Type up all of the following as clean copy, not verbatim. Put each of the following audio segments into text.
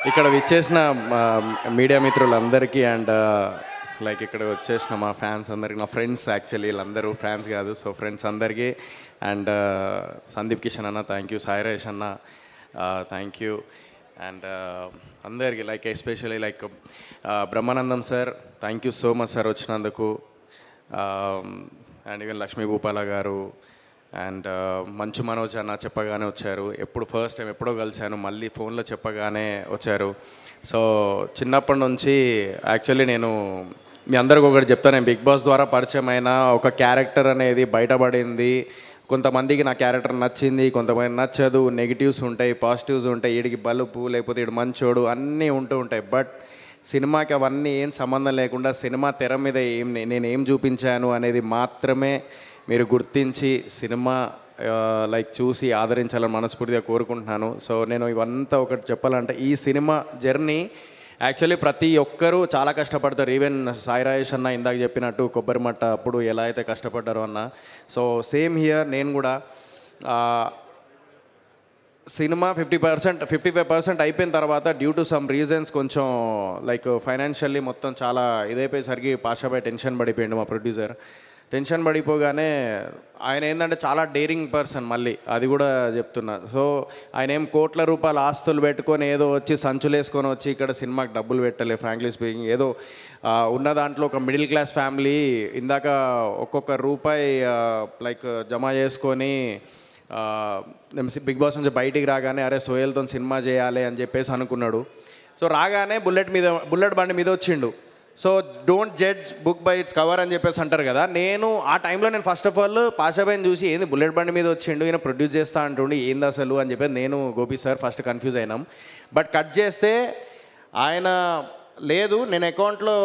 ఇక్కడ విచ్చేసిన మీడియా మిత్రులందరికీ అండ్ లైక్ ఇక్కడ వచ్చేసిన మా ఫ్యాన్స్ అందరికీ, నా ఫ్రెండ్స్ యాక్చువల్లీ వీళ్ళందరూ ఫ్యాన్స్ కాదు, సో ఫ్రెండ్స్ అందరికీ అండ్ సందీప్ కిషన్ అన్న థ్యాంక్ యూ, సాయిరాజ్ అన్న థ్యాంక్ యూ అండ్ అందరికీ like especially like Brahmanandam sir thank you so much sir వచ్చినందుకు. అండ్ ఈవెన్ లక్ష్మీ భూపాల గారు అండ్ మంచు మనోజ్ అన్న చెప్పగానే వచ్చారు. ఎప్పుడు ఫస్ట్ టైం ఎప్పుడో కలిశాను, మళ్ళీ ఫోన్లో చెప్పగానే వచ్చారు. సో చిన్నప్పటి నుంచి యాక్చువల్లీ నేను మీ అందరికి ఒకటి చెప్తాను, నేను బిగ్ బాస్ ద్వారా పరిచయం అయిన ఒక క్యారెక్టర్ అనేది బయటపడింది. కొంతమందికి నా క్యారెక్టర్ నచ్చింది, కొంతమంది నచ్చదు, నెగిటివ్స్ ఉంటాయి, పాజిటివ్స్ ఉంటాయి, వీడికి బలుపు లేకపోతే వీడు మంచోడు అన్నీ ఉంటూ ఉంటాయి. బట్ సినిమాకి అవన్నీ ఏం సంబంధం లేకుండా సినిమా తెర మీద నేను ఏం చూపించాను అనేది మాత్రమే మీరు గుర్తించి సినిమా లైక్ చూసి ఆదరించాలని మనస్ఫూర్తిగా కోరుకుంటున్నాను. సో నేను ఇవంతా ఒకటి చెప్పాలంటే ఈ సినిమా జర్నీ యాక్చువల్లీ ప్రతి ఒక్కరూ చాలా కష్టపడతారు. ఈవెన్ సాయిరాజేష్ అన్న ఇందాక చెప్పినట్టు కొబ్బరిమట్ట అప్పుడు ఎలా అయితే కష్టపడ్డారో అన్న, సో సేమ్ హియర్ నేను కూడా సినిమా 55% అయిపోయిన తర్వాత డ్యూ టు సమ్ రీజన్స్ కొంచెం లైక్ ఫైనాన్షియల్లీ మొత్తం చాలా ఇదైపోయేసరికి పాషాబాయ్ టెన్షన్ పడిపోయిండు. మా ప్రొడ్యూసర్ టెన్షన్ పడిపోగానే ఆయన ఏంటంటే చాలా డేరింగ్ పర్సన్, మళ్ళీ అది కూడా చెప్తున్నా. సో ఆయన ఏం కోట్ల రూపాయల ఆస్తులు పెట్టుకొని ఏదో వచ్చి సంచులు వేసుకొని వచ్చి ఇక్కడ సినిమాకి డబ్బులు పెట్టలే. ఫ్రాంక్లీ స్పీకింగ్ ఏదో ఉన్న దాంట్లో ఒక మిడిల్ క్లాస్ ఫ్యామిలీ ఇందాక ఒక్కొక్క రూపాయి లైక్ జమ చేసుకొని బిగ్ బాస్ నుంచి బయటికి రాగానే అరే సోయల్తో సినిమా చేయాలి అని చెప్పేసి అనుకున్నాడు. సో రాగానే బుల్లెట్ బండి మీద వచ్చిండు. So don't judge book by its cover అని చెప్పేసి అంటారు కదా. నేను ఆ టైంలో నేను ఫస్ట్ ఆఫ్ ఆల్ పాషాబాయిని చూసి ఏంది బుల్లెట్ బండి మీద వచ్చిండు, ఈయన ప్రొడ్యూస్ చేస్తా అంటుండి ఏంది అసలు అని చెప్పి నేను గోపి సార్ ఫస్ట్ కన్ఫ్యూజ్ అయినాం. బట్ కట్ చేస్తే ఆయన లేదు, నేను అకౌంట్లో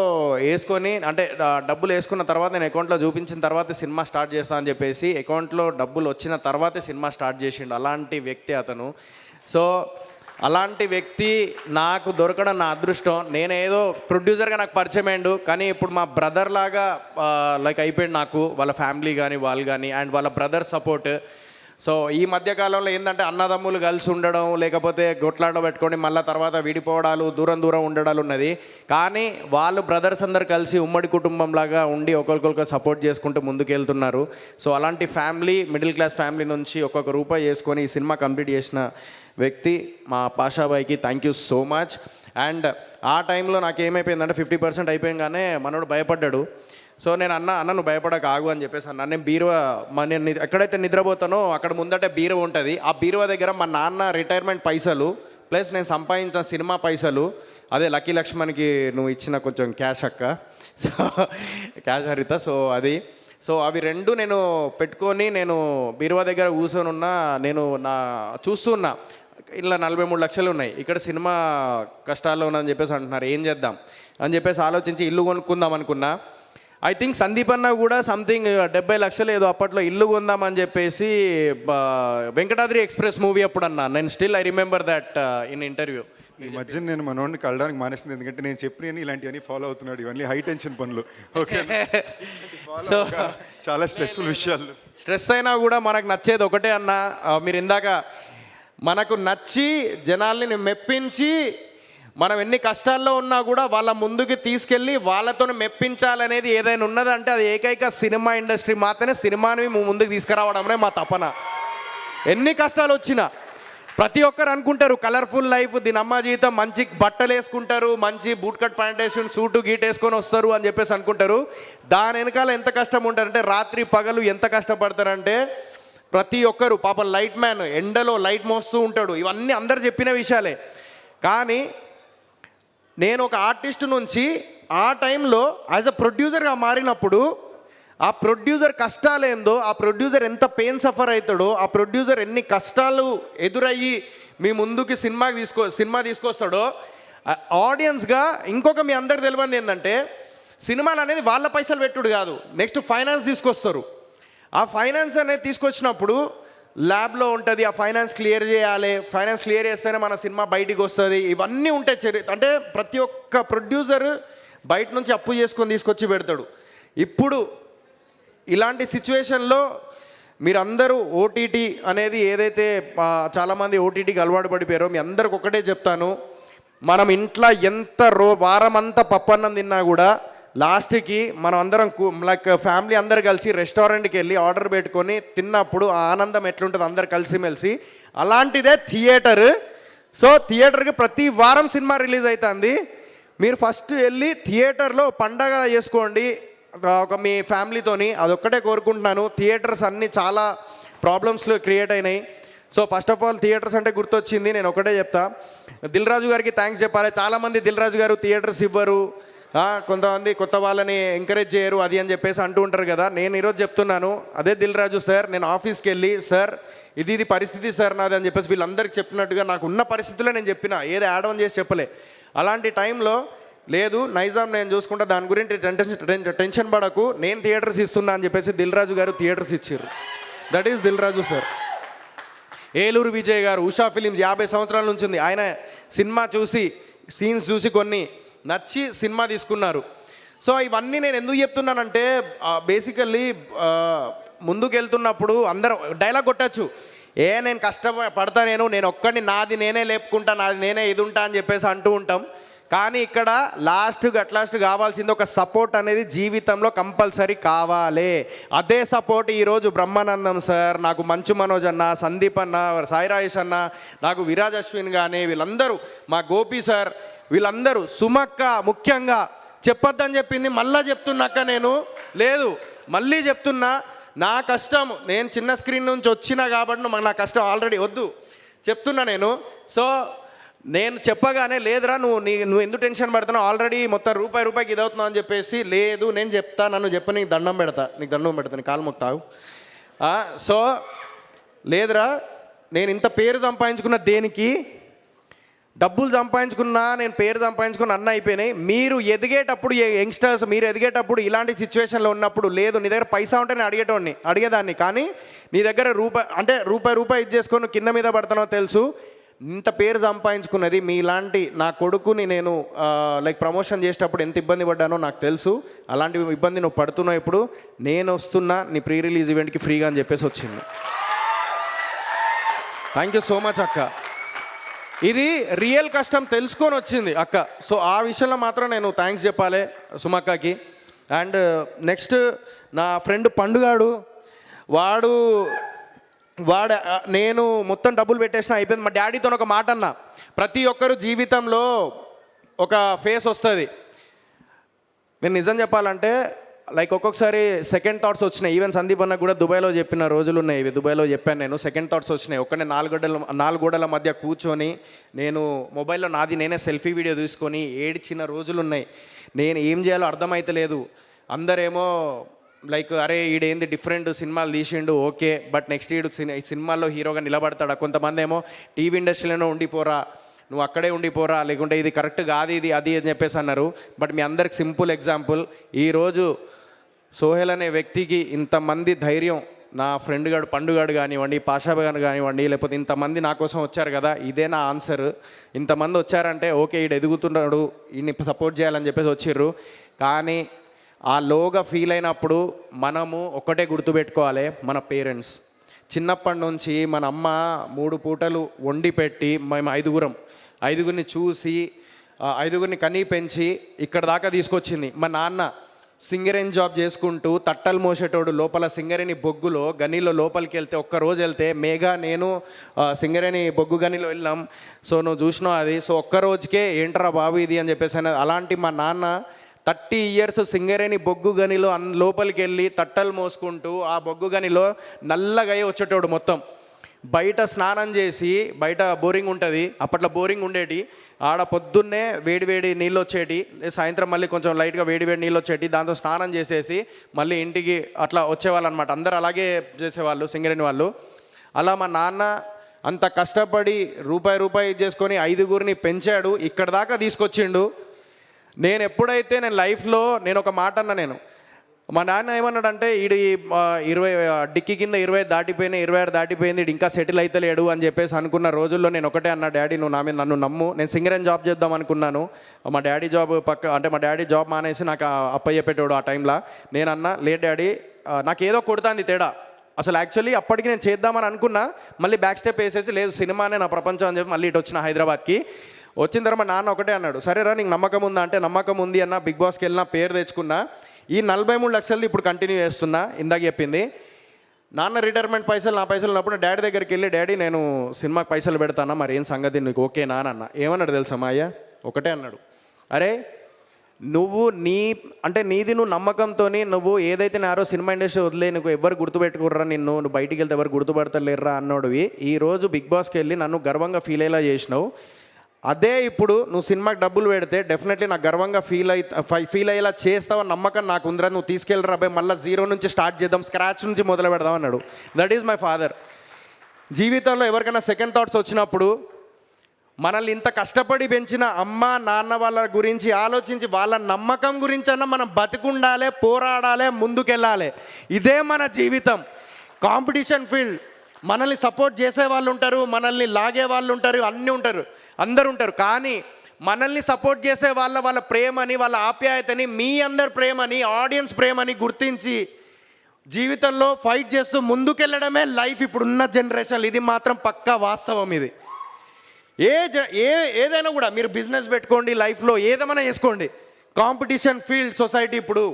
వేసుకొని అంటే డబ్బులు వేసుకున్న తర్వాత నేను అకౌంట్లో చూపించిన తర్వాత సినిమా స్టార్ట్ చేస్తా అని చెప్పేసి అకౌంట్లో డబ్బులు వచ్చిన తర్వాతే సినిమా స్టార్ట్ చేసిండు. అలాంటి వ్యక్తి అతను. సో అలాంటి వ్యక్తి నాకు దొరకడం నా అదృష్టం. నేనేదో ప్రొడ్యూసర్గా నాకు పరిచయం అయ్యిండు, కానీ ఇప్పుడు మా బ్రదర్ లాగా లైక్ అయిపోయింది నాకు. వాళ్ళ ఫ్యామిలీ కానీ వాళ్ళు కానీ అండ్ వాళ్ళ బ్రదర్ సపోర్ట్. సో ఈ మధ్యకాలంలో ఏంటంటే అన్నదమ్ములు కలిసి ఉండడం లేకపోతే గొట్లాడ పెట్టుకొని మళ్ళీ తర్వాత విడిపోవడాలు దూరం ఉండడాలు ఉన్నది. కానీ వాళ్ళు బ్రదర్స్ అందరు కలిసి ఉమ్మడి కుటుంబంలాగా ఉండి ఒకరికొకరు సపోర్ట్ చేసుకుంటూ ముందుకెళ్తున్నారు. సో అలాంటి ఫ్యామిలీ, మిడిల్ క్లాస్ ఫ్యామిలీ నుంచి ఒక్కొక్క రూపాయి చేసుకొని ఈ సినిమా కంప్లీట్ చేసిన వ్యక్తి మా పాషాబాయికి thank you so much. And ఆ టైంలో నాకు ఏమైపోయిందంటే 50% అయిపోయింగానే మనోడు భయపడ్డాడు. సో నేను అన్న నువ్వు భయపడక ఆగు అని చెప్పేసి అన్న. నేను బీరువా నేను ఎక్కడైతే నిద్రపోతానో అక్కడ ముందట బీరువా ఉంటుంది. ఆ బీరువా దగ్గర మా నాన్న రిటైర్మెంట్ పైసలు ప్లస్ నేను సంపాదించిన సినిమా పైసలు, అదే లక్కీ లక్ష్మణ్కి నువ్వు ఇచ్చిన కొంచెం క్యాష్ అక్క, సో క్యాష్ హరిత, సో అది. సో అవి రెండు నేను పెట్టుకొని నేను బీరువా దగ్గర కూర్చొని ఉన్నా. నేను చూస్తున్నా ఇలా 43 లక్షలు ఉన్నాయి, ఇక్కడ సినిమా కష్టాల్లో ఉన్నదని చెప్పేసి అంటున్నారు, ఏం చేద్దాం అని చెప్పేసి ఆలోచించి ఇల్లు కొనుక్కుందాం అనుకున్నా. ఐ థింక్ సందీప్ అన్న కూడా సంథింగ్ 70 లక్షలు ఏదో అప్పట్లో ఇల్లు కొందామని చెప్పేసి వెంకటాద్రి ఎక్స్ప్రెస్ మూవీ అప్పుడు అన్నా. నేను still I remember that in interview. ఈ మధ్య నేను మనోడిని కలడానికి మానేసింది, ఎందుకంటే నేను చెప్పిన ఇలాంటివన్నీ ఫాలో అవుతున్నాడు. ఇవన్నీ హై టెన్షన్ పనులు. ఓకే, సో చాలా స్ట్రెస్ఫుల్ విషయాలు. స్ట్రెస్ అయినా కూడా మనకు నచ్చేది ఒకటే అన్న. మీరు ఇందాక మనకు నచ్చి జనాల్ని మెప్పించి మనం ఎన్ని కష్టాల్లో ఉన్నా కూడా వాళ్ళ ముందుకి తీసుకెళ్ళి వాళ్ళతో మెప్పించాలనేది ఏదైనా ఉన్నదంటే అది ఏకైక సినిమా ఇండస్ట్రీ మాత్రమే. సినిమాని ముందుకు తీసుకురావడమే మా తపన. ఎన్ని కష్టాలు వచ్చినా ప్రతి ఒక్కరు అనుకుంటారు కలర్ఫుల్ లైఫ్, దీని అమ్మ జీవితం, మంచి బట్టలు వేసుకుంటారు, మంచి బూట్ కట్ ప్యాంట్ వేసుకుని సూటు గీట్ వేసుకొని వస్తారు అని చెప్పేసి అనుకుంటారు. దాని వెనకాల ఎంత కష్టం ఉంటారంటే రాత్రి పగలు ఎంత కష్టపడతారంటే ప్రతి ఒక్కరు పాపం లైట్ మ్యాన్ ఎండలో లైట్ మోస్తూ ఉంటాడు. ఇవన్నీ అందరు చెప్పిన విషయాలే. కానీ నేను ఒక ఆర్టిస్ట్ నుంచి ఆ టైంలో యాజ్ అ ప్రొడ్యూసర్గా మారినప్పుడు ఆ ప్రొడ్యూసర్ కష్టాలేందో, ఆ ప్రొడ్యూసర్ ఎంత పెయిన్ సఫర్ అవుతాడో, ఆ ప్రొడ్యూసర్ ఎన్ని కష్టాలు ఎదురయ్యి మీ ముందుకి సినిమా తీసుకొస్తాడో ఆడియన్స్గా. ఇంకొక మీ అందరికి తెలియంది ఏంటంటే సినిమాలు అనేది వాళ్ళ పైసలు పెట్టుడు కాదు, నెక్స్ట్ ఫైనాన్స్ తీసుకొస్తారు. ఆ ఫైనాన్స్ అనేది తీసుకొచ్చినప్పుడు ల్యాబ్లో ఉంటుంది, ఆ ఫైనాన్స్ క్లియర్ చేయాలి, ఫైనాన్స్ క్లియర్ చేస్తేనే మన సినిమా బయటికి వస్తుంది. ఇవన్నీ ఉంటాయి. అంటే ప్రతి ఒక్క ప్రొడ్యూసర్ బయట నుంచి అప్పు చేసుకొని తీసుకొచ్చి పెడతాడు. ఇప్పుడు ఇలాంటి సిచ్యువేషన్లో మీరందరూ ఓటీటీ అనేది ఏదైతే చాలామంది ఓటీటీకి అలవాటు పడిపోయారో మీ అందరికి ఒకటే చెప్తాను, మనం ఇంట్లో ఎంత వారం అంతా పప్పన్నం తిన్నా కూడా లాస్ట్కి మనం అందరం లైక్ ఫ్యామిలీ అందరు కలిసి రెస్టారెంట్కి వెళ్ళి ఆర్డర్ పెట్టుకొని తిన్నప్పుడు ఆ ఆనందం ఎట్లుంటుంది అందరు కలిసిమెలిసి, అలాంటిదే థియేటర్. సో థియేటర్కి ప్రతి వారం సినిమా రిలీజ్ అవుతుంది. మీరు ఫస్ట్ వెళ్ళి థియేటర్లో పండగ చేసుకోండి ఒక మీ ఫ్యామిలీతోని, అదొక్కటే కోరుకుంటున్నాను. థియేటర్స్ అన్నీ చాలా ప్రాబ్లమ్స్ క్రియేట్ అయినాయి. So first of all theatres అంటే గుర్తొచ్చింది, నేను ఒకటే చెప్తా, దిల్ రాజు గారికి థ్యాంక్స్ చెప్పాలి. చాలామంది దిల్ రాజు గారు థియేటర్స్ ఇవ్వరు, కొంతమంది కొత్త వాళ్ళని ఎంకరేజ్ చేయరు అది అని చెప్పేసి అంటూ ఉంటారు కదా. నేను ఈరోజు చెప్తున్నాను, అదే దిల్ రాజు సార్, నేను ఆఫీస్కి వెళ్ళి సార్ ఇది పరిస్థితి సార్ నాది అని చెప్పేసి వీళ్ళందరికీ చెప్పినట్టుగా నాకు ఉన్న పరిస్థితుల్లో నేను చెప్పిన, ఏదో యాడ్ ఆన్ చేసి చెప్పలే. అలాంటి టైంలో లేదు నైజాం నేను చూసుకుంటా, దాని గురించి టెన్షన్ పడకు, నేను థియేటర్స్ ఇస్తున్నా అని చెప్పేసి దిల్ రాజు గారు థియేటర్స్ ఇచ్చారు. That is Dil Raju sir. Eluru Vijay గారు ఉషా ఫిలిమ్స్ 50 సంవత్సరాల నుంచి ఉంది. ఆయన సినిమా చూసి సీన్స్ చూసి కొన్ని నచ్చి సినిమా తీసుకున్నారు. సో ఇవన్నీ నేను ఎందుకు చెప్తున్నానంటే బేసికల్లీ ముందుకు వెళ్తున్నప్పుడు అందరూ డైలాగ్ కొట్టచ్చు, నేను కష్టపడతా, నేను ఒక్కడిని నాది నేనే లేపుకుంటా, నాది నేనే ఇది ఉంటా అని చెప్పేసి అంటూ ఉంటాం. కానీ ఇక్కడ లాస్ట్ కావాల్సింది ఒక సపోర్ట్ అనేది జీవితంలో కంపల్సరీ కావాలి. అదే సపోర్ట్ ఈరోజు బ్రహ్మానందం సార్, నాకు మంచు మనోజ్ అన్న, సందీప్ అన్న, సాయి రాజేష్ అన్న, నాకు విరాజ్ అశ్విన్ కానీ వీళ్ళందరూ, మా గోపి సార్, వీళ్ళందరూ, సుమక్క ముఖ్యంగా చెప్పొద్దని చెప్పింది మళ్ళీ చెప్తున్నాక నేను లేదు మళ్ళీ చెప్తున్నా, నా కష్టం నేను చిన్న స్క్రీన్ నుంచి వచ్చినా కాబట్టి నా కష్టం ఆల్రెడీ వద్దు చెప్తున్నా నేను. సో నేను చెప్పగానే లేదురా నువ్వు ఎందుకు టెన్షన్ పడుతున్నావు, ఆల్రెడీ మొత్తం రూపాయికి ఇదవుతున్నావు అని చెప్పేసి, లేదు నేను చెప్తా, నన్ను చెప్ప, నీకు దండం పెడతా నీ కాలు మొత్తావు. సో లేదురా, నేను ఇంత పేరు సంపాదించుకున్న దేనికి, డబ్బులు సంపాదించుకున్నా, నేను పేరు సంపాదించుకున్న అన్న అయిపోయినాయి. మీరు ఎదిగేటప్పుడు యంగ్స్టర్స్ మీరు ఎదిగేటప్పుడు ఇలాంటి సిచ్యువేషన్లో ఉన్నప్పుడు, లేదు నీ దగ్గర పైసా ఉంటే నేను అడిగేదాన్ని, కానీ నీ దగ్గర రూపాయి ఇది చేసుకొని కింద మీద పడుతున్నావు తెలుసు. ఇంత పేరు సంపాదించుకున్నది మీలాంటి నా కొడుకుని నేను లైక్ ప్రమోషన్ చేసేటప్పుడు ఎంత ఇబ్బంది పడ్డానో నాకు తెలుసు. అలాంటి ఇబ్బంది నువ్వు పడుతున్నావు, ఇప్పుడు నేను వస్తున్నా నీ ప్రీ రిలీజ్ ఈవెంట్కి ఫ్రీగా అని చెప్పేసి వచ్చింది. థ్యాంక్ యూ సో మచ్ అక్క, ఇది రియల్ కష్టం తెలుసుకొని వచ్చింది అక్క. సో ఆ విషయంలో మాత్రం నేను థ్యాంక్స్ చెప్పాలి సుమక్కకి. అండ్ నెక్స్ట్ నా ఫ్రెండ్ పండుగాడు, వాడు నేను మొత్తం డబ్బులు పెట్టేసిన అయిపోయింది. మా డాడీతో ఒక మాట అన్న, ప్రతి ఒక్కరు జీవితంలో ఒక ఫేస్ వస్తుంది. నేను నిజం చెప్పాలంటే లైక్ ఒక్కొక్కసారి సెకండ్ థాట్స్ వచ్చినాయి. ఈవెన్ సందీప్ అన్న కూడా దుబాయ్లో చెప్పిన రోజులు ఉన్నాయి, ఇవి దుబాయ్లో చెప్పాను నేను. సెకండ్ థాట్స్ వచ్చినాయి. ఒక్కనే 4 గోడల మధ్య కూర్చొని నేను మొబైల్లో నేనే సెల్ఫీ వీడియో తీసుకొని ఏడ్చిన రోజులు ఉన్నాయి. నేను ఏం చేయాలో అర్థమైతలేదు. అందరేమో లైక్ అరే ఈడేంది డిఫరెంట్ సినిమాలు తీసిండు, ఓకే, బట్ నెక్స్ట్ ఈడు సినిమాల్లో హీరోగా నిలబడతాడా. కొంతమంది ఏమో టీవీ ఇండస్ట్రీలోనే ఉండిపోరా, నువ్వు అక్కడే ఉండిపోరా, లేకుంటే ఇది కరెక్ట్ కాదు ఇది అది అని చెప్పేసి అన్నారు. బట్ మీ అందరికి సింపుల్ ఎగ్జాంపుల్, ఈరోజు సోహెల్ అనే వ్యక్తికి ఇంతమంది ధైర్యం, నా ఫ్రెండ్ గారు పండుగాడు కానివ్వండి, పాషా గారు కానివ్వండి, లేకపోతే ఇంతమంది నా కోసం వచ్చారు కదా, ఇదే నా ఆన్సర్. ఇంతమంది వచ్చారంటే ఓకే ఈడు ఎదుగుతున్నాడు, ఈయన్ని సపోర్ట్ చేయాలని చెప్పేసి వచ్చిర్రు. కానీ ఆ లోగా ఫీల్ అయినప్పుడు మనము ఒక్కటే గుర్తుపెట్టుకోవాలి, మన పేరెంట్స్ చిన్నప్పటి నుంచి మన అమ్మ 3 పూటలు వండి పెట్టి మేము ఐదుగురిని చూసి 5గురిని కనీ పెంచి ఇక్కడ దాకా తీసుకొచ్చింది. మా నాన్న సింగరేణి జాబ్ చేసుకుంటూ తట్టలు మోసేటోడు, లోపల సింగరేణి బొగ్గులో గనిలో లోపలికి వెళ్తే ఒక్కరోజు వెళ్తే మేఘా నేను సింగరేణి బొగ్గు గనిలో వెళ్ళాం. సో నువ్వు చూసినావు అది. సో ఒక్కరోజుకే ఏంట్రా బాబు ఇది అని చెప్పేసి అలాంటి మా నాన్న 30 years సింగరేణి బొగ్గు గనిలో లోపలికి వెళ్ళి తట్టలు మోసుకుంటూ ఆ బొగ్గు గనిలో నల్లగా వచ్చేటోడు మొత్తం. బయట స్నానం చేసి, బయట బోరింగ్ ఉంటుంది, అప్పట్లో బోరింగ్ ఉండేటి, ఆడ పొద్దున్నే వేడివేడి నీళ్ళు వచ్చేటి, సాయంత్రం మళ్ళీ కొంచెం లైట్గా వేడివేడి నీళ్ళు వచ్చేటి, దాంతో స్నానం చేసేసి మళ్ళీ ఇంటికి అట్లా వచ్చేవాళ్ళు అనమాట. అందరూ అలాగే చేసేవాళ్ళు సింగరేణి వాళ్ళు. అలా మా నాన్న అంత కష్టపడి రూపాయి చేసుకొని 5గురిని పెంచాడు, ఇక్కడ దాకా తీసుకొచ్చిండు. నేను ఎప్పుడైతే లైఫ్లో ఒక మాట అన్నా, మా నాన్న ఏమన్నాడంటే ఈడు 20 డిక్కి కింద 20 దాటిపోయినాయి, 26 దాటిపోయింది, ఈడు ఇంకా సెటిల్ అవుతలేడు అని చెప్పేసి అనుకున్న రోజుల్లో నేను ఒకటే అన్నా, డాడీ నువ్వు నన్ను నమ్ము, నేను సింగరేణి జాబ్ చేద్దాం అనుకున్నాను. మా డాడీ జాబ్ మానేసి నాకు అప్పయ్యపెట్టాడు ఆ టైంలో. నేను అన్నా లేదు డాడీ, నాకేదో కొడుతుంది తేడా. అసలు యాక్చువల్లీ అప్పటికి నేను చేద్దామని అనుకున్నా, మళ్ళీ బ్యాక్ స్టెప్ వేసేసి లేదు సినిమానే నా ప్రపంచం అని చెప్పి మళ్ళీ ఇటు వచ్చిన హైదరాబాద్కి. వచ్చిన తర్వాత మా నాన్న ఒకటే అన్నాడు, సరేరా నీకు నమ్మకం ఉందా అంటే నమ్మకం ఉంది అన్న, బిగ్ బాస్కి వెళ్ళినా పేరు తెచ్చుకున్నా, ఈ 43 లక్షలది ఇప్పుడు కంటిన్యూ చేస్తున్నా ఇందాక చెప్పింది. నాన్న రిటైర్మెంట్ పైసలు నా పైసలు ఉన్నప్పుడు డాడీ దగ్గరికి వెళ్ళి, డాడీ నేను సినిమాకి పైసలు పెడతానా, మరి ఏం సంగతి నీకు ఓకేనా అని అన్న. ఏమన్నాడు తెలుసా మా అయ్య, ఒకటే అన్నాడు, అరే నువ్వు నీది నువ్వు నమ్మకంతో నువ్వు ఏదైతే నారో సినిమా ఇండస్ట్రీ వదిలే నువ్వు ఎవరు గుర్తుపెట్టుకుర్రా, నువ్వు బయటికి వెళ్తే ఎవరు గుర్తుపడతలేర్రా అన్నోడివి ఈరోజు బిగ్ బాస్కి వెళ్ళి నన్ను గర్వంగా ఫీల్ అయ్యేలా చేసినావు. అదే ఇప్పుడు నువ్వు సినిమాకి డబ్బులు పెడితే డెఫినెట్లీ నాకు గర్వంగా ఫీల్ అయ్యేలా చేస్తావని నమ్మకం నాకు ఉందిరా, నువ్వు తీసుకెళ్ళరా అబ్బాయి, మళ్ళీ జీరో నుంచి స్టార్ట్ చేద్దాం, స్క్రాచ్ నుంచి మొదలు పెడదాం అన్నాడు. That is my father. జీవితంలో ఎవరికైనా సెకండ్ థాట్స్ వచ్చినప్పుడు మనల్ని ఇంత కష్టపడి పెంచిన అమ్మ నాన్న వాళ్ళ గురించి ఆలోచించి వాళ్ళ నమ్మకం గురించి అన్న మనం బతికుండాలి, పోరాడాలి, ముందుకెళ్ళాలి. ఇదే మన జీవితం. కాంపిటీషన్ ఫీల్డ్, మనల్ని సపోర్ట్ చేసే వాళ్ళు ఉంటారు, మనల్ని లాగే వాళ్ళు ఉంటారు, అన్నీ ఉంటారు, అందరు ఉంటారు. కానీ మనల్ని సపోర్ట్ చేసే వాళ్ళ ప్రేమని, వాళ్ళ ఆప్యాయతని, మీ అందరి ప్రేమని, ఆడియన్స్ ప్రేమని గుర్తించి జీవితంలో ఫైట్ చేస్తూ ముందుకెళ్ళడమే లైఫ్ ఇప్పుడున్న జనరేషన్లో. ఇది మాత్రం పక్కా వాస్తవం. ఇది ఏదైనా కూడా మీరు బిజినెస్ పెట్టుకోండి, లైఫ్లో ఏదేమైనా చేసుకోండి, కాంపిటీషన్ ఫీల్డ్ సొసైటీ ఇప్పుడు.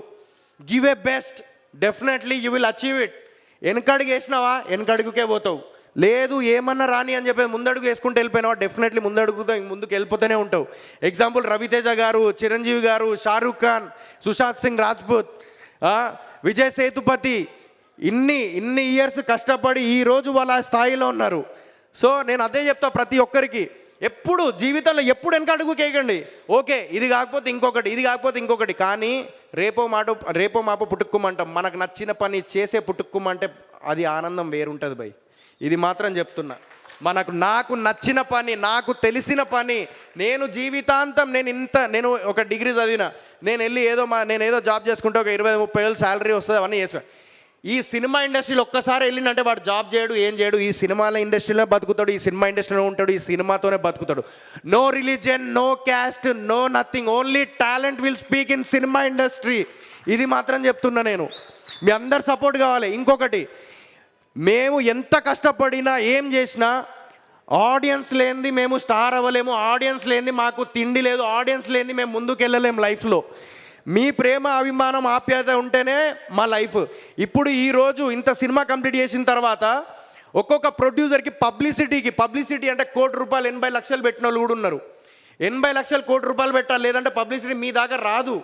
Give a best, definitely you will achieve it. వెనకడుగు వేసినావా వెనకడుగుకే పోతావు, లేదు ఏమన్నా రాని అని చెప్పి ముందడుగు వేసుకుంటూ వెళ్ళిపోయినావా డెఫినెట్లీ ముందుకు వెళ్ళిపోతూనే ఉంటావు. ఎగ్జాంపుల్ రవితేజ గారు, చిరంజీవి గారు, షారూఖ్ ఖాన్, సుశాంత్ సింగ్ రాజ్పూత్, విజయ్ సేతుపతి ఇన్ని ఇయర్స్ కష్టపడి ఈరోజు వాళ్ళ స్థాయిలో ఉన్నారు. సో నేను అదే చెప్తా ప్రతి ఒక్కరికి, ఎప్పుడు జీవితంలో ఎప్పుడు వెనక అడుగు కేయకండి. ఓకే ఇది కాకపోతే ఇంకొకటి, ఇది కాకపోతే ఇంకొకటి, కానీ రేపో మాపో పుట్టుక్కుమంటాం. మనకు నచ్చిన పని చేసే పుట్టుక్కుమంటే అది ఆనందం వేరుంటుంది భయ్. ఇది మాత్రం చెప్తున్నా. నాకు నచ్చిన పని, నాకు తెలిసిన పని, నేను జీవితాంతం నేను ఒక డిగ్రీ చదివిన, నేను వెళ్ళి నేను జాబ్ చేసుకుంటే ఒక 20-30 వేలు శాలరీ వస్తుంది, అవన్నీ చేసుకో. ఈ సినిమా ఇండస్ట్రీలో ఒక్కసారి వెళ్ళిందంటే వాడు జాబ్ చేయడు, ఏం చేయడు, ఈ సినిమాల ఇండస్ట్రీలో బతుకుతాడు, ఈ సినిమా ఇండస్ట్రీలో ఉంటాడు, ఈ సినిమాతోనే బతుకుతాడు. No religion, no caste, no nothing, only talent will speak in cinema industry. ఇది మాత్రం చెప్తున్నా నేను. మీ అందరు సపోర్ట్ కావాలి. ఇంకొకటి, మేము ఎంత కష్టపడినా ఏం చేసినా ఆడియన్స్ లేనిది మేము స్టార్ అవ్వలేము, ఆడియన్స్ లేనిది మాకు తిండి లేదు, ఆడియన్స్ లేనిది మేము ముందుకు వెళ్ళలేము లైఫ్లో. మీ ప్రేమ, అభిమానం, ఆప్యాయత ఉంటేనే మా లైఫ్. ఇప్పుడు ఈరోజు ఇంత సినిమా కంప్లీట్ చేసిన తర్వాత ఒక్కొక్క ప్రొడ్యూసర్కి పబ్లిసిటీ అంటే ₹1,00,00,000 80 లక్షలు పెట్టిన వాళ్ళు కూడా ఉన్నారు. 80 లక్షలు ₹1,00,00,000 పెట్టాలి, లేదంటే పబ్లిసిటీ మీ దాకా రాదు.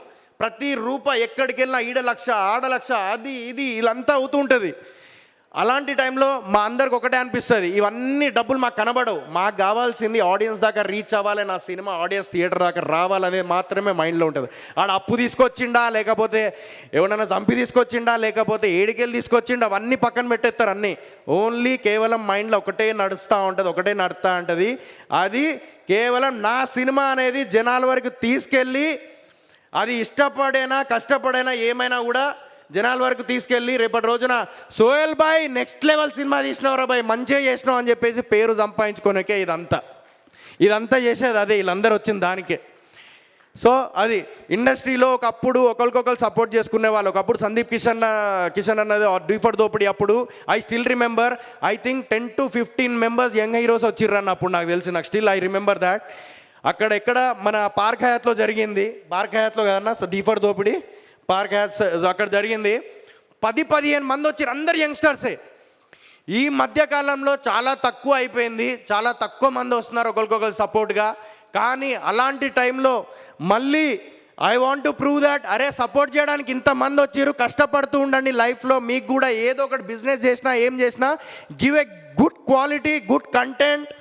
ప్రతి రూపాయి ఎక్కడికి వెళ్ళినా ఈడ లక్ష, ఆడ లక్ష, అది ఇది ఇదంతా అవుతూ ఉంటుంది. అలాంటి టైంలో మా అందరికి ఒకటే అనిపిస్తుంది, ఇవన్నీ డబ్బులు మాకు కనబడవు, మాకు కావాల్సింది ఆడియన్స్ దాకా రీచ్ అవ్వాలి, నా సినిమా ఆడియన్స్ థియేటర్ దాకా రావాలనేది మాత్రమే మైండ్లో ఉంటుంది. ఆడ అప్పు తీసుకొచ్చిండా, లేకపోతే ఎవరైనా చంపి తీసుకొచ్చిండా, లేకపోతే ఏడికెళ్ళి తీసుకొచ్చిండా, అవన్నీ పక్కన పెట్టేస్తారు. అన్నీ ఓన్లీ కేవలం మైండ్లో ఒకటే నడుస్తూ ఉంటుంది. అది కేవలం నా సినిమా అనేది జనాల వరకు తీసుకెళ్ళి, అది ఇష్టపడైనా కష్టపడైనా ఏమైనా కూడా జనాల వరకు తీసుకెళ్ళి రేపటి రోజున సోహెల్ బాయ్ నెక్స్ట్ లెవెల్ సినిమా తీసినవరా బాయ్, మంచిగా చేసినావు అని చెప్పేసి పేరు సంపాదించుకోనికే ఇదంతా చేసేది అదే, వీళ్ళందరూ వచ్చిన దానికే. సో అది ఇండస్ట్రీలో ఒకప్పుడు ఒకరికొకరు సపోర్ట్ చేసుకునే వాళ్ళు. ఒకప్పుడు సందీప్ కిషన్ అన్నది డీఫర్ దోపిడీ అప్పుడు I still remember, I think 10 to 15 members young heroes వచ్చిర్రన్న అప్పుడు నాకు తెలిసి. నాకు స్టిల్ ఐ రిమెంబర్ దాట్. ఎక్కడ మన పార్క్ హయాత్లో జరిగింది, పార్క్ హయాత్లో కదన్నా డీఫర్ దోపిడీ, పార్క్ హయాత్ అక్కడ జరిగింది. 10-15 మంది వచ్చారు, అందరు యంగ్స్టర్సే. ఈ మధ్యకాలంలో చాలా తక్కువ అయిపోయింది, చాలా తక్కువ మంది వస్తున్నారు ఒకరికొకరు సపోర్ట్గా. కానీ అలాంటి టైంలో మళ్ళీ I want to prove that, అరే సపోర్ట్ చేయడానికి ఇంతమంది వచ్చారు, కష్టపడుతూ ఉండండి లైఫ్లో. మీకు కూడా ఏదో ఒకటి బిజినెస్ చేసినా ఏం చేసినా give a good quality, good content,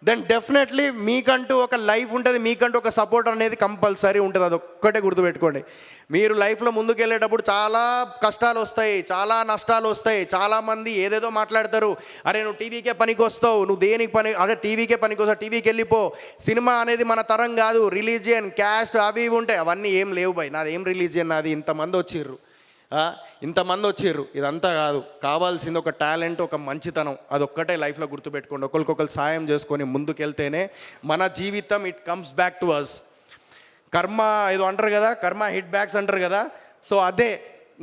then definitely మీకంటూ ఒక లైఫ్ ఉంటుంది, మీకంటూ ఒక సపోర్ట్ అనేది కంపల్సరీ ఉంటుంది. అది ఒక్కటే గుర్తుపెట్టుకోండి. మీరు లైఫ్లో ముందుకు వెళ్ళేటప్పుడు చాలా కష్టాలు వస్తాయి, చాలా నష్టాలు వస్తాయి. చాలామంది ఏదేదో మాట్లాడతారు, అరే నువ్వు టీవీకే పనికి వస్తావు, నువ్వు దేనికి పని, అదే టీవీకే పనికి వస్తావు, టీవీకి వెళ్ళిపో, సినిమా అనేది మన తరం కాదు, రిలీజియన్, క్యాస్ట్ అవి ఇవి ఉంటాయి. అవన్నీ ఏం లేవు బాయ్, నాది ఏం రిలీజియన్, నాది ఇంతమంది వచ్చిర్రు, ఇదంతా కాదు. కావాల్సింది ఒక టాలెంట్, ఒక మంచితనం, అదొక్కటే లైఫ్లో గుర్తుపెట్టుకోండి. ఒకరికొకరు సాయం చేసుకొని ముందుకెళ్తేనే మన జీవితం it comes back to us. Karma ఏదో అంటారు కదా, కర్మ హిట్ బ్యాక్స్ అంటారు కదా. సో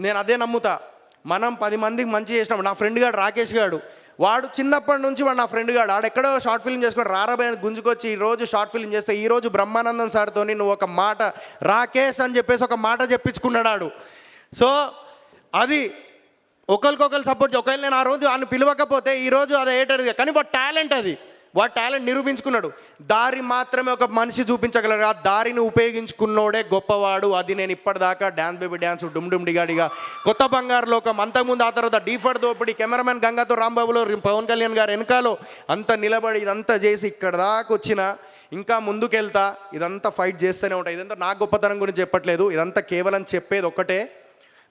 నేను అదే నమ్ముతా. మనం 10 మందికి మంచి చేసినాం. నా ఫ్రెండ్ గారు రాకేష్ గారు వాడు చిన్నప్పటి నుంచి వాడు నా ఫ్రెండ్ గాడు ఆడెక్కడో షార్ట్ ఫిల్మ్ చేసుకొని రారాబాయ్ గుంజుకొచ్చి ఈరోజు షార్ట్ ఫిల్మ్ చేస్తే ఈరోజు బ్రహ్మానందం సార్తో నువ్వు ఒక మాట రాకేష్ అని చెప్పేసి ఒక మాట చెప్పించుకున్నాడు ఆడు. సో అది ఒకరికొకరు సపోర్ట్. ఒకవేళ నేను ఆ రోజు ఆయన పిలవకపోతే ఈరోజు అది ఏటది, కానీ వాడు టాలెంట్, అది వాడు టాలెంట్ నిరూపించుకున్నాడు. దారి మాత్రమే ఒక మనిషి చూపించగలరు, ఆ దారిని ఉపయోగించుకున్నోడే గొప్పవాడు. అది నేను ఇప్పటిదాకా డ్యాన్స్ బేబీ డ్యాన్స్, డుమ్ డుమ్ డిగాడిగా, కొత్త బంగారు లోకం, అంతకుముందు ఆ తర్వాత డీఫర్ దోపిడి, కెమెరామెన్ గంగాతో రాంబాబులో, పవన్ కళ్యాణ్ గారు వెనకాలో అంత నిలబడి ఇదంతా చేసి ఇక్కడ దాకా వచ్చిన, ఇంకా ముందుకెళ్తా, ఇదంతా ఫైట్ చేస్తూనే ఉంటాయి. ఇదంతా నా గొప్పతనం గురించి చెప్పట్లేదు, ఇదంతా కేవలం చెప్పేది ఒక్కటే,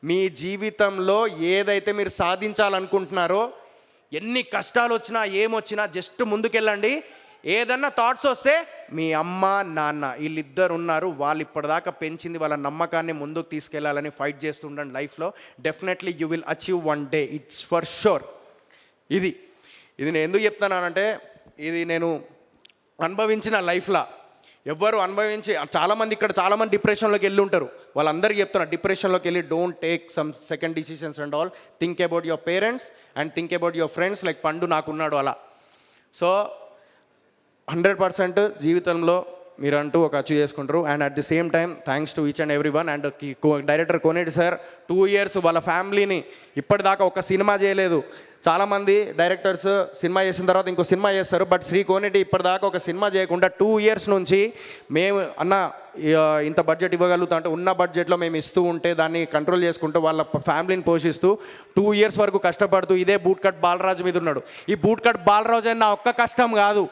మీ జీవితంలో ఏదైతే మీరు సాధించాలనుకుంటున్నారో, ఎన్ని కష్టాలు వచ్చినా ఏమొచ్చినా జస్ట్ ముందుకెళ్ళండి. ఏదన్నా థాట్స్ వస్తే మీ అమ్మ నాన్న వీళ్ళిద్దరు ఉన్నారు, వాళ్ళు ఇప్పటిదాకా పెంచింది వాళ్ళ నమ్మకాన్ని ముందుకు తీసుకెళ్లాలని ఫైట్ చేస్తుండండి లైఫ్లో. Definitely you will achieve one day, it's for sure. ఇది నేను ఎందుకు చెప్తున్నానంటే, ఇది నేను అనుభవించిన లైఫ్లో ఎవ్వరు అనుభవించి, చాలామంది ఇక్కడ చాలామంది డిప్రెషన్లోకి వెళ్ళి ఉంటారు, వాళ్ళందరికీ చెప్తున్నా, డిప్రెషన్లోకి వెళ్ళి don't take sum second decisions and all, think about your parents and think about your friends. Like పండు నాకున్నాడు అలా. సో 100% జీవితంలో మీరంటూ ఒక అచీవ్ చేసుకుంటారు. And at the same time thanks to each and every one. And director Koneti sir 2 years వాళ్ళ ఫ్యామిలీని ఇప్పటిదాకా ఒక cinema చేయలేదు. చాలామంది డైరెక్టర్స్ సినిమా చేసిన తర్వాత ఇంకో సినిమా చేస్తారు, బట్ శ్రీ కోనేటి ఇప్పటిదాకా ఒక సినిమా చేయకుండా 2 years నుంచి మేము అన్న ఇంత బడ్జెట్ ఇవ్వగలుగుతా అంటే ఉన్న బడ్జెట్లో మేము ఇస్తూ ఉంటే దాన్ని కంట్రోల్ చేసుకుంటూ వాళ్ళ ఫ్యామిలీని పోషిస్తూ 2 years వరకు కష్టపడుతూ ఇదే బూట్ కట్ బాలరాజు మీద ఉన్నాడు. ఈ బూట్ కట్ బాలరాజు అని నా ఒక్క కష్టం కాదు,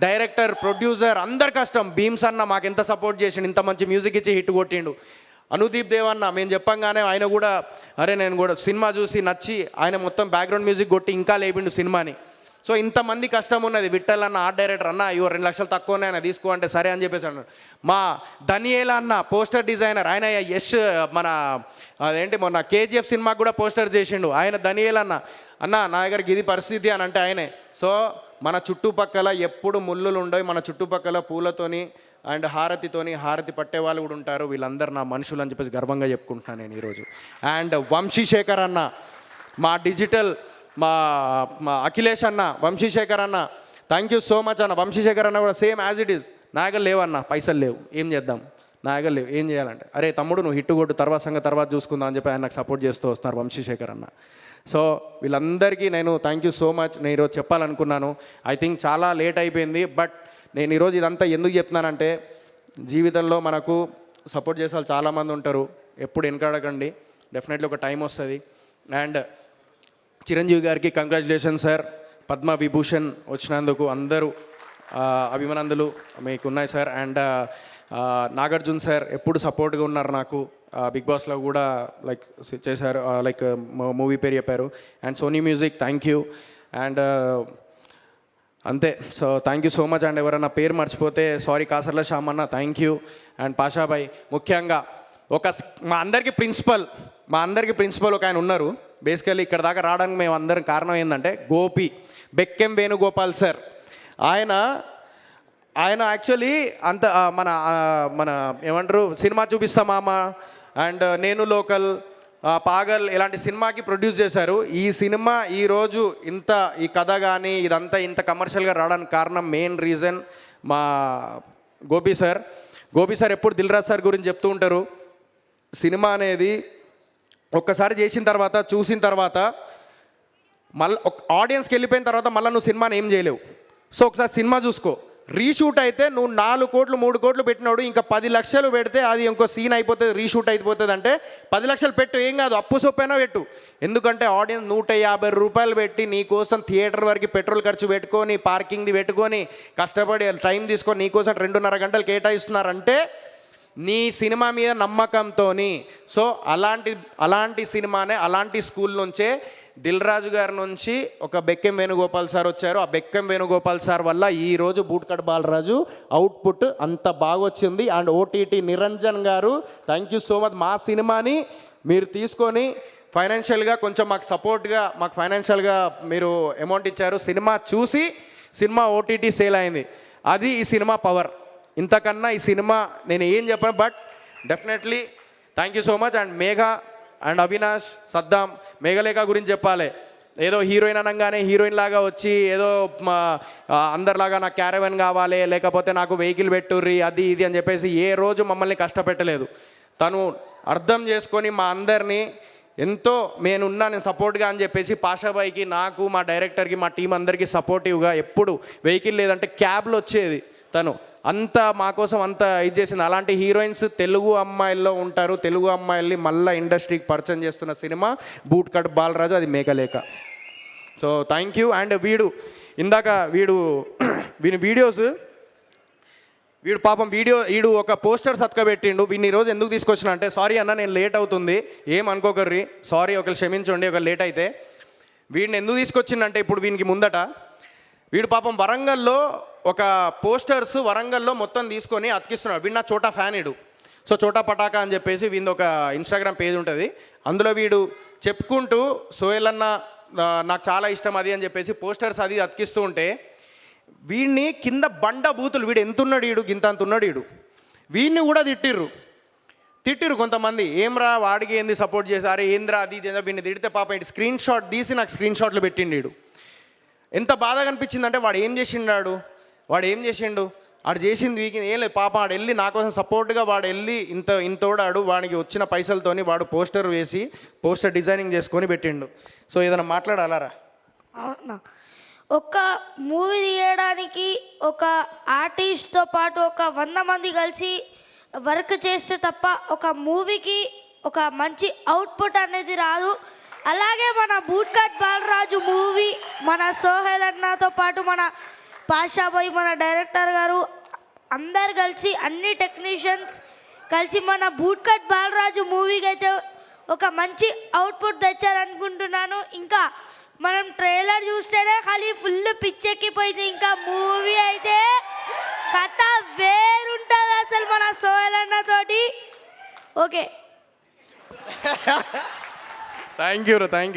డైరెక్టర్, ప్రొడ్యూసర్ అందరి కష్టం. భీమ్స్ అన్న మాకు ఎంత సపోర్ట్ చేసిండు, ఇంత మంచి మ్యూజిక్ ఇచ్చి హిట్ కొట్టిండు. అనుదీప్ దేవ్ అన్న మేము చెప్పంగానే ఆయన కూడా నేను కూడా సినిమా చూసి నచ్చి ఆయన మొత్తం బ్యాక్గ్రౌండ్ మ్యూజిక్ కొట్టి ఇంకా లేపిండు సినిమాని. సో ఇంతమంది కష్టం ఉన్నది. విఠల్ అన్న ఆర్ట్ డైరెక్టర్, అన్న ఇవో 2 లక్షలు తక్కువనే ఆయన తీసుకో అంటే సరే అని చెప్పేసి అన్నాడు. మా ధనియేలా అన్న పోస్టర్ డిజైనర్, ఆయన యష్ మన అదేంటి మొన్న కేజీఎఫ్ సినిమాకి కూడా పోస్టర్ చేసిండు ఆయన. ధనియేలా అన్న నా దగ్గరికి ఇది పరిస్థితి అని అంటే ఆయనే. సో మన చుట్టుపక్కల ఎప్పుడు ముళ్ళులు ఉండవు, మన చుట్టుపక్కల పూలతోని అండ్ హారతి పట్టే వాళ్ళు కూడా ఉంటారు. వీళ్ళందరూ నా మనుషులు అని చెప్పేసి గర్వంగా చెప్పుకుంటున్నాను నేను ఈరోజు. అండ్ వంశీశేఖర్ అన్న, మా డిజిటల్ మా అఖిలేష్ అన్న, వంశీశేఖర్ అన్న, థ్యాంక్ యూ సో మచ్ అన్న. వంశీశేఖర్ అన్న కూడా సేమ్ యాజ్ ఇట్ ఈస్, నా దగ్గర లేవన్న, పైసలు లేవు, ఏం చేద్దాం, నా దగ్గర లేవు, ఏం చేయాలంటే అరే తమ్ముడు నువ్వు హిట్ కొట్టు, తర్వాత చూసుకుందాం అని చెప్పి ఆయన నాకు సపోర్ట్ చేస్తూ వస్తున్నారు వంశీశేఖర్ అన్న. సో వీళ్ళందరికీ నేను థ్యాంక్ యూ సో మచ్. నేను ఈరోజు చెప్పాలనుకున్నాను, ఐ థింక్ చాలా లేట్ అయిపోయింది, బట్ నేను ఈరోజు ఇదంతా ఎందుకు చెప్తున్నానంటే, జీవితంలో మనకు సపోర్ట్ చేసే వాళ్ళు చాలామంది ఉంటారు, ఎప్పుడు వెనకాడకండి, డెఫినెట్లీ ఒక టైం వస్తుంది. అండ్ చిరంజీవి గారికి కంగ్రాచులేషన్ సార్, పద్మ విభూషణ్ వచ్చినందుకు అందరూ అభిమానందులు మీకు ఉన్నాయి సార్. అండ్ నాగార్జున సార్ ఎప్పుడు సపోర్ట్గా ఉన్నారు నాకు, బిగ్ బాస్లో కూడా లైక్ చేశారు, లైక్ మూవీ పేరు చెప్పారు. And Sony music thank you. And అంతే. So thank you so much. And ఎవరైనా పేరు మర్చిపోతే సారీ, కాసర్ల శ్యామ్ అన్న థ్యాంక్ యూ. అండ్ పాషాబాయ్, ముఖ్యంగా మా అందరికీ ప్రిన్సిపల్ ఒక ఆయన ఉన్నారు. బేసికల్లీ ఇక్కడ దాకా రావడానికి మేము అందరం కారణం ఏంటంటే గోపి, బెక్కెం వేణుగోపాల్ సార్. ఆయన యాక్చువల్లీ అంత మన ఏమంటారు సినిమా చూపిస్తా మామ అండ్ నేను లోకల్, పాగల్ ఇలాంటి సినిమాకి ప్రొడ్యూస్ చేశారు. ఈ సినిమా ఈరోజు ఈ కథ కానీ ఇదంతా ఇంత కమర్షియల్గా రావడానికి కారణం మెయిన్ రీజన్ మా గోపి సార్ ఎప్పుడు దిల్ రాజు సార్ గురించి చెప్తూ ఉంటారు. సినిమా అనేది ఒక్కసారి చేసిన తర్వాత చూసిన తర్వాత మళ్ళీ ఆడియన్స్కి వెళ్ళిపోయిన తర్వాత మళ్ళీ నువ్వు సినిమాని ఏం చేయలేవు. సో ఒకసారి సినిమా చూసుకో. రీషూట్ అయితే నువ్వు 4 కోట్లు 3 కోట్లు పెట్టినాడు, ఇంకా 10 లక్షలు పెడితే అది ఇంకో సీన్ అయిపోతుంది, రీషూట్ అయిపోతుంది. అంటే 10 లక్షలు పెట్టు, ఏం కాదు, అప్పు సొప్పైనా పెట్టు. ఎందుకంటే ఆడియన్స్ 150 రూపాయలు పెట్టి నీ కోసం థియేటర్ వరకు పెట్రోల్ ఖర్చు పెట్టుకొని, పార్కింగ్ది పెట్టుకొని, కష్టపడి టైం తీసుకొని నీ కోసం 2.5 గంటలు కేటాయిస్తున్నారంటే నీ సినిమా మీద నమ్మకంతో. సో అలాంటి సినిమానే, అలాంటి స్కూల్ నుంచే దిల్ రాజు గారి నుంచి ఒక బెక్కెం వేణుగోపాల్ సార్ వచ్చారు. ఆ బెక్కెం వేణుగోపాల్ సార్ వల్ల ఈరోజు బూట్కట్ బాలరాజు అవుట్పుట్ అంత బాగా వచ్చింది. అండ్ ఓటీటీ నిరంజన్ గారు థ్యాంక్ యూ సో మచ్. మా సినిమాని మీరు తీసుకొని ఫైనాన్షియల్గా కొంచెం మాకు సపోర్ట్గా, మాకు ఫైనాన్షియల్గా మీరు అమౌంట్ ఇచ్చారు. సినిమా చూసి సినిమా ఓటీటీ సేల్ అయింది. అది ఈ సినిమా పవర్. ఇంతకన్నా ఈ సినిమా నేను ఏం చెప్పాను, but definitely thank you so much. And Megha and Avinash, Saddam, Meghalekha గురించి చెప్పాలి. ఏదో హీరోయిన్ అనగానే హీరోయిన్ లాగా వచ్చి ఏదో అందరిలాగా నాకు క్యారవెన్ కావాలి, లేకపోతే నాకు వెహికల్ పెట్టుర్రి, అది ఇది అని చెప్పేసి ఏ రోజు మమ్మల్ని కష్టపెట్టలేదు. తను అర్థం చేసుకొని మా అందరినీ ఎంతో నేను సపోర్ట్గా అని చెప్పేసి పాషాబాయికి, నాకు, మా డైరెక్టర్కి, మా టీం అందరికీ సపోర్టివ్గా ఎప్పుడు వెహికల్ లేదంటే క్యాబ్లో వచ్చేది. తను అంత మా కోసం అంత ఇది చేసింది. అలాంటి హీరోయిన్స్ తెలుగు అమ్మాయిల్లో ఉంటారు. తెలుగు అమ్మాయిల్ని మళ్ళీ ఇండస్ట్రీకి పరిచయం చేస్తున్న సినిమా బూట్ కట్ బాలరాజు, అది మేకలేక. So thank you. అండ్ ఇందాక వీని వీడియోస్ పాపం వీడు ఒక పోస్టర్ సత్కబెట్టిండు. వీడిని ఈరోజు ఎందుకు తీసుకొచ్చిన అంటే, సారీ అన్న నేను లేట్ అవుతుంది, ఏం అనుకోకర్రి, సారీ ఒకరు క్షమించండి ఒక లేట్ అయితే. వీడిని ఎందుకు తీసుకొచ్చిందంటే, ఇప్పుడు వీనికి ముందట వీడు పాపం వరంగల్లో ఒక పోస్టర్స్ వరంగల్లో మొత్తం తీసుకొని అతికిస్తున్నాడు. వీడు నా చోటా ఫ్యాన్. సో చోటా పటాకా అని చెప్పేసి వీడిది ఒక ఇన్స్టాగ్రామ్ పేజ్ ఉంటుంది. అందులో వీడు చెప్పుకుంటూ సోహెల్ అన్న నాకు చాలా ఇష్టం అది అని చెప్పేసి పోస్టర్స్ అది అతికిస్తూ ఉంటే, వీడిని కింద బండ బూతులు, వీడు ఎంతున్నాడు, గింత అంతున్నాడు, వీడిని కూడా తిట్టిర్రు కొంతమంది. ఏమ్రా వాడికి ఏంది సపోర్ట్ చేశారు, ఏంద్రా అది ఇది వీడిని తిడితే పాపం ఇటు స్క్రీన్ షాట్ తీసి నాకు స్క్రీన్ షాట్లు పెట్టిండు. ఎంత బాధగా అనిపించిందంటే, వాడు ఏం చేసిండు, వాడు చేసింది వీకింది ఏం లేదు పాపం. వాడు వెళ్ళి నా కోసం సపోర్ట్గా వాడు వెళ్ళి ఇంతోడాడు, వాడికి వచ్చిన పైసలతోని వాడు పోస్టర్ వేసి పోస్టర్ డిజైనింగ్ చేసుకొని పెట్టిండు. సో ఏదైనా మాట్లాడాలరా? అవునా, ఒక మూవీ తీయడానికి ఒక ఆర్టిస్ట్తో పాటు ఒక 100 మంది కలిసి వర్క్ చేస్తే తప్ప ఒక మూవీకి ఒక మంచి అవుట్పుట్ అనేది రాదు. అలాగే మన బూట్ కట్ బాలరాజు మూవీ మన సోహెల్ అన్నతో పాటు మన పాషాబాయ్, మన డైరెక్టర్ గారు అందరు కలిసి అన్ని టెక్నీషియన్స్ కలిసి మన బూట్ కట్ బాలరాజు మూవీకి అయితే ఒక మంచి అవుట్పుట్ తెచ్చారనుకుంటున్నాను. ఇంకా మనం ట్రైలర్ చూస్తేనే ఖాళీ ఫుల్ పిచ్చెక్కిపోయింది. ఇంకా మూవీ అయితే కథ వేరుంటుంది అసలు మన సోహెల్ అన్నతోటి. Okay, thank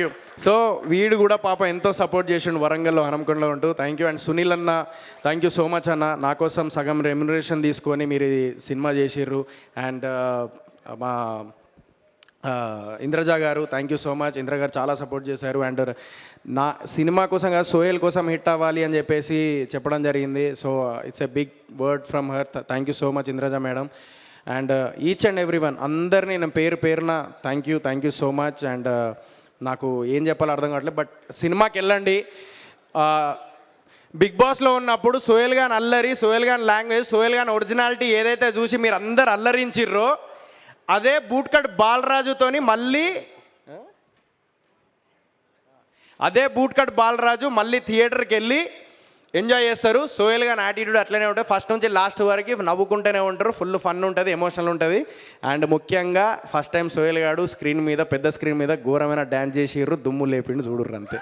you. సో వీడు కూడా పాప ఎంతో సపోర్ట్ చేసిండు వరంగల్లో, హనంకొండలో ఉంటూ. Thank you. అండ్ సునీల్ అన్న, థ్యాంక్ యూ సో మచ్ అన్న, నా కోసం సగం రెమ్యునరేషన్ తీసుకొని మీరు ఈ సినిమా చేసిర్రు. అండ్ మా ఇంద్రజ గారు, thank you so much. Indra గారు చాలా సపోర్ట్ చేశారు. అండ్ నా సినిమా కోసం కాదు, సోహెల్ కోసం హిట్ అవ్వాలి అని చెప్పేసి చెప్పడం జరిగింది. So it's a big word from her. Thank you so much Indraja madam. And each and every one అందరినీ నేను పేరున thank you so much. And నాకు ఏం చెప్పాలో అర్థం కావట్లేదు, బట్ సినిమాకి వెళ్ళండి. బిగ్ బాస్లో ఉన్నప్పుడు సోహెల్ గాన్ అల్లరి, సోహెల్ గాన్ లాంగ్వేజ్, సోహెల్ గాన్ ఒరిజినాలిటీ ఏదైతే చూసి మీరు అందరు అల్లరించిర్రో, అదే బూట్ కట్ బాలరాజుతోని మళ్ళీ థియేటర్కి వెళ్ళి ఎంజాయ్ చేస్తారు. సోహెల్ గాన్ యాటిట్యూడ్ అట్లనే ఉంటుంది, ఫస్ట్ నుంచి లాస్ట్ వరకు నవ్వుకుంటూనే ఉంటారు, ఫుల్ ఫన్ ఉంటుంది, ఎమోషనల్ ఉంటుంది. అండ్ ముఖ్యంగా ఫస్ట్ టైం సోహెల్ గాడు పెద్ద స్క్రీన్ మీద ఘోరమైన డ్యాన్స్ చేసిర్రు, దుమ్ము లేపిండు, చూడుర్రు అంతే.